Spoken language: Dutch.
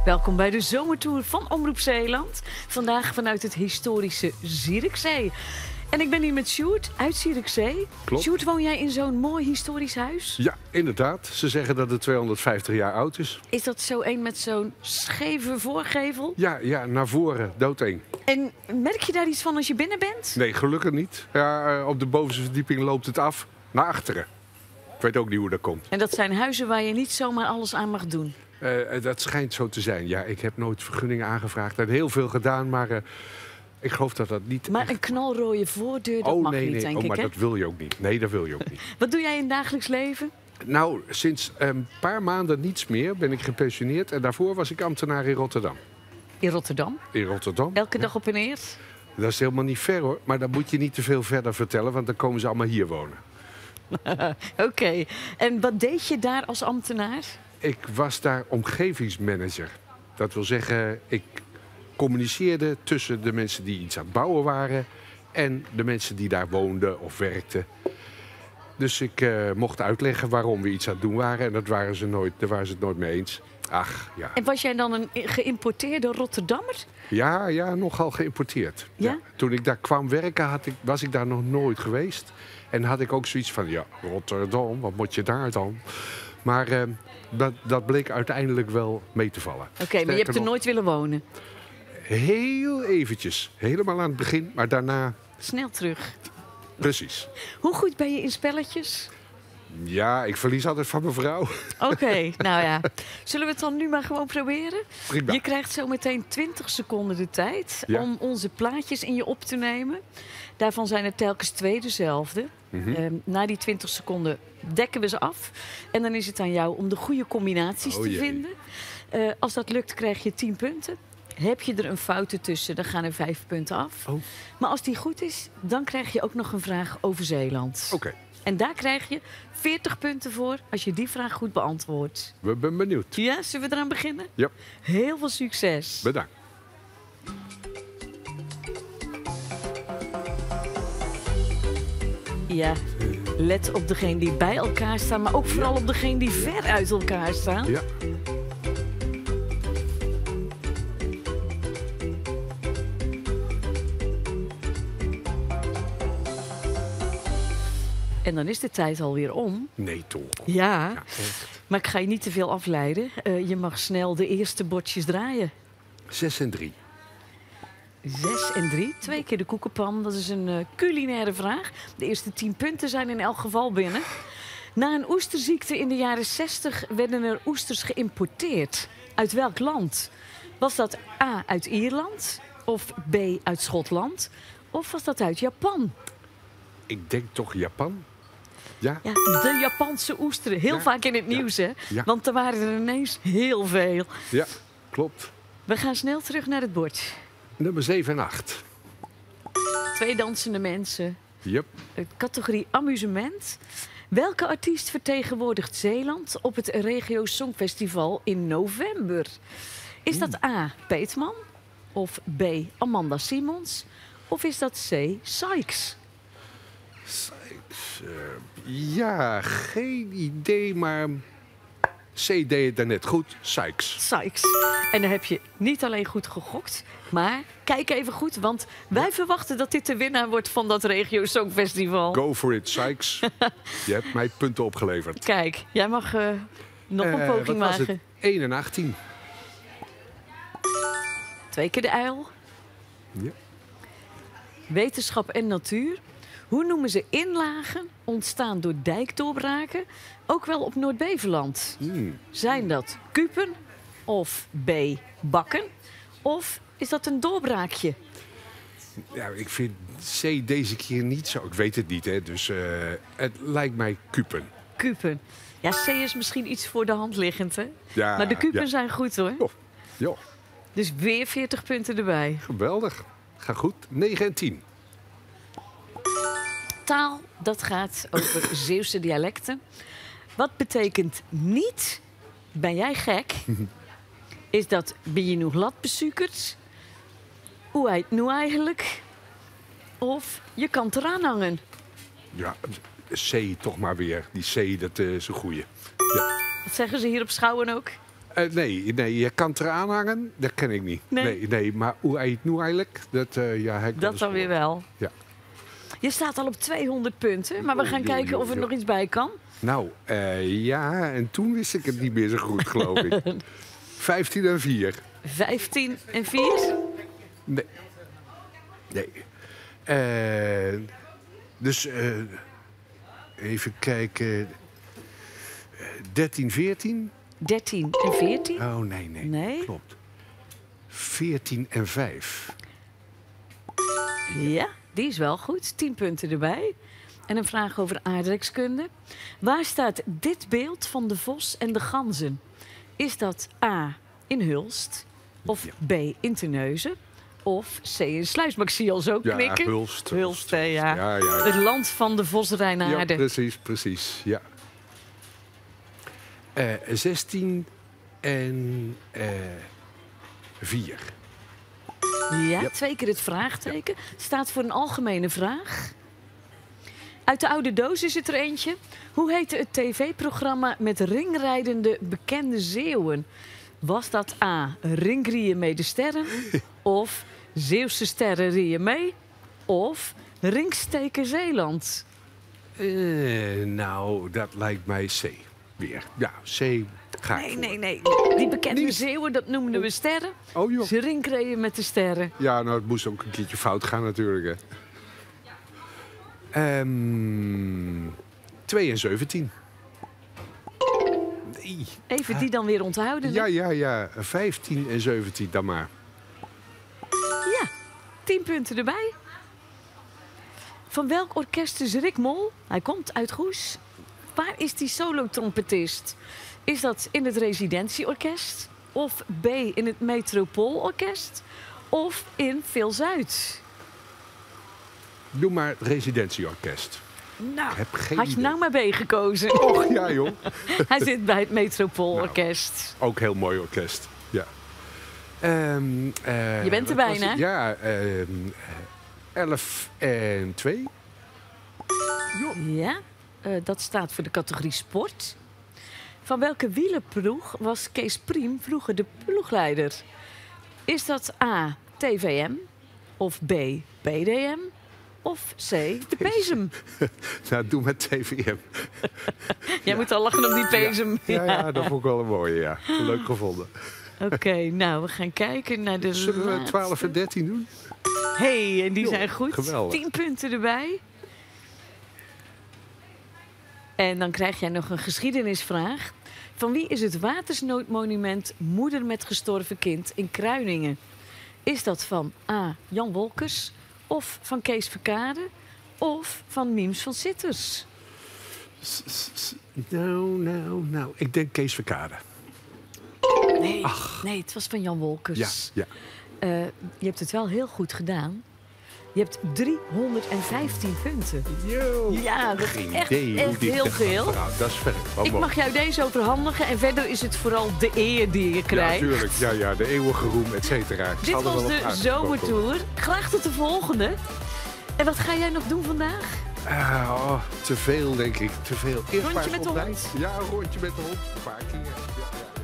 Welkom bij de zomertour van Omroep Zeeland. Vandaag vanuit het historische Zierikzee. En ik ben hier met Sjoerd uit Zierikzee. Klopt. Sjoerd, woon jij in zo'n mooi historisch huis? Ja, inderdaad. Ze zeggen dat het 250 jaar oud is. Is dat zo een met zo'n scheve voorgevel? Ja, naar voren, doodeng. En merk je daar iets van als je binnen bent? Nee, gelukkig niet. Ja, op de bovenste verdieping loopt het af naar achteren. Ik weet ook niet hoe dat komt. En dat zijn huizen waar je niet zomaar alles aan mag doen. Dat schijnt zo te zijn. Ja, ik heb nooit vergunningen aangevraagd. En heel veel gedaan, maar ik geloof dat dat niet Maar echt... een knalrode voordeur, dat mag niet, denk ik, maar hè? dat wil je ook niet. Nee, dat wil je ook niet. Wat doe jij in het dagelijks leven? Nou, sinds een paar maanden niets meer ben ik gepensioneerd. En daarvoor was ik ambtenaar in Rotterdam. In Rotterdam? In Rotterdam. Elke dag op en neer? Dat is helemaal niet ver hoor. Maar dan moet je niet te veel verder vertellen, want dan komen ze allemaal hier wonen. Oké. En wat deed je daar als ambtenaar? Ik was daar omgevingsmanager. Dat wil zeggen, ik communiceerde tussen de mensen die iets aan het bouwen waren en de mensen die daar woonden of werkten. Dus ik mocht uitleggen waarom we iets aan het doen waren en daar waren ze het nooit mee eens. Ach, ja. En was jij dan een geïmporteerde Rotterdammer? Ja, nogal geïmporteerd. Ja? Toen ik daar kwam werken was ik daar nog nooit geweest. En had ik ook zoiets van, ja, Rotterdam, wat moet je daar dan? Maar dat bleek uiteindelijk wel mee te vallen. Oké, maar je hebt er nooit willen wonen? Heel eventjes. Helemaal aan het begin, maar daarna... Snel terug. Precies. Hoe goed ben je in spelletjes? Ja, ik verlies altijd van mijn vrouw. Oké, nou ja. Zullen we het dan nu maar gewoon proberen? Prima. Je krijgt zo meteen 20 seconden de tijd om onze plaatjes in je op te nemen. Daarvan zijn er telkens 2 dezelfde. Na die 20 seconden dekken we ze af. En dan is het aan jou om de goede combinaties te vinden. Als dat lukt, krijg je 10 punten. Heb je er een fout tussen, dan gaan er 5 punten af. Oh. Maar als die goed is, dan krijg je ook nog een vraag over Zeeland. Oké. En daar krijg je 40 punten voor als je die vraag goed beantwoordt. We zijn benieuwd. Ja, zullen we eraan beginnen? Ja. Heel veel succes. Bedankt. Ja, let op degene die bij elkaar staan, maar ook vooral op degene die ver uit elkaar staan. Ja. En dan is de tijd alweer om. Nee, toch. Ja, Ja, echt. maar ik ga je niet te veel afleiden. Je mag snel de eerste bordjes draaien. 6 en 3. 6 en 3, 2 keer de koekenpan. Dat is een culinaire vraag. De eerste 10 punten zijn in elk geval binnen. Na een oesterziekte in de jaren 60 werden er oesters geïmporteerd. Uit welk land? Was dat A, uit Ierland? Of B, uit Schotland? Of was dat uit Japan? Ik denk toch Japan? Ja. Ja, de Japanse oesteren. Heel vaak in het nieuws, hè? Ja. Want er waren er ineens heel veel. Ja, klopt. We gaan snel terug naar het bord. Nummer 7 en 8. 2 dansende mensen. Yep. Categorie amusement. Welke artiest vertegenwoordigt Zeeland op het Regio Songfestival in november? Is dat A. Peetman? Of B. Amanda Simons? Of is dat C. Sykes? Ja, geen idee, maar C deed het daarnet goed. Sykes. Sykes. En dan heb je niet alleen goed gegokt, maar kijk even goed, want wij verwachten dat dit de winnaar wordt van dat Regio Songfestival. Go for it, Sykes. Je hebt mij punten opgeleverd. Kijk, jij mag nog een poging wat was wagen. het? 1 en 18. 2 keer de uil. Ja. Wetenschap en natuur. Hoe noemen ze inlagen ontstaan door dijkdoorbraken, ook wel op Noord-Beveland? Zijn dat kupen of B, bakken? Of is dat een doorbraakje? Ja, ik vind C deze keer niet zo. Ik weet het niet, hè. Dus het lijkt mij kupen. Kupen. Ja, C is misschien iets voor de hand liggend, hè? Ja, Maar de kupen ja. zijn goed, hoor. Jo, Dus weer 40 punten erbij. geweldig. Ga goed. 9 en 10. Taal, dat gaat over Zeeuwse dialecten. Wat betekent niet, ben jij gek? Is dat, ben je nog lat besuikerd? Hoe heet het nu eigenlijk? Of je kan het eraan hangen. Ja, C toch maar weer. Die C, dat is een goeie. Ja. Wat zeggen ze hier op Schouwen ook? Nee, je kan het eraan hangen, dat ken ik niet. Nee, maar hoe hij het nu eigenlijk, dat heb ik Dat dan weer wel. Ja. Je staat al op 200 punten, maar we gaan kijken of er nog iets bij kan. Nou, ja, en toen wist ik het niet meer zo goed, geloof ik. 15 en 4. 15 en 4? Nee. Dus, even kijken. 13, 14? 13 en 14? Oh, nee. Klopt. 14 en 5. Ja, die is wel goed. 10 punten erbij. En een vraag over aardrijkskunde. Waar staat dit beeld van de vos en de ganzen? Is dat A, in Hulst? Of B, in Terneuzen? Of C, in Sluis? Maar ik zie al zo knikken. Ja, Hulst. Hulst, hè, ja. Ja. Het land van de vosreinaarden. Ja, precies. Ja. 16 en 4. Ja, 2 keer het vraagteken. Staat voor een algemene vraag. Uit de oude doos is het er eentje. Hoe heette het tv-programma met ringrijdende bekende zeeuwen? Was dat A, Ringrieën mee de sterren? Of Zeeuwse sterren rieën mee? Of Ringsteken Zeeland? Nou, dat lijkt mij C weer. Ja, C ga ik voor. Nee. Die bekende zeeuwen, dat noemden we sterren. Oh joh. Ze ringreden met de sterren. Ja, nou, het moest ook een keertje fout gaan natuurlijk. Hè. 2 en 17. Nee. Even die dan weer onthouden. hè? Ja. 15 en 17 dan maar. Ja, 10 punten erbij. Van welk orkest is Rick Mol? Hij komt uit Goes. Waar is die solo-trompetist? Is dat in het residentieorkest? Of B, in het Metropoolorkest? Of in Veel-Zuid? Doe maar het residentieorkest. Nou, Ik heb geen had je idee. nou maar B gekozen? Och, ja joh. Hij zit bij het Metropoolorkest. Ook heel mooi orkest. Ja. Je bent er wat was bijna. het? Ja, 11 en 2. Ja, dat staat voor de categorie sport. Van welke wielerploeg was Kees Priem vroeger de ploegleider? Is dat A, TVM? Of B, PDM? Of C, de Bezem? Nou, doe met TVM. Jij moet al lachen om die Bezem. Ja, dat vond ik wel een mooie, ja. Leuk gevonden. Oké, nou, we gaan kijken naar de Zullen we laatste. 12 en 13 doen? Hey, en die Joh, zijn goed. geweldig. 10 punten erbij. En dan krijg jij nog een geschiedenisvraag. Van wie is het watersnoodmonument Moeder met gestorven kind in Kruiningen? Is dat van A, Jan Wolkers, of van Kees Verkade, of van Miems van Sitters? Nou. Ik denk Kees Verkade. Nee, het was van Jan Wolkers. Ja. Je hebt het wel heel goed gedaan. Je hebt 315 punten. Yo, Ja, dat is geen echt idee hoe dit heel gaat. veel. Nou, dat is verder. Ik mag jou deze overhandigen en verder is het vooral de eer die je Ja, krijgt. natuurlijk. Ja, de eeuwige roem, et cetera. Ik Dit zal er was wel op de uit. zomertour. Graag tot de volgende. En wat ga jij nog doen vandaag? Te veel, denk ik. Te veel. Eerst Rondje maar eens met de ontbijt. hond? Ja, een rondje met de hond. Een paar keer. Ja.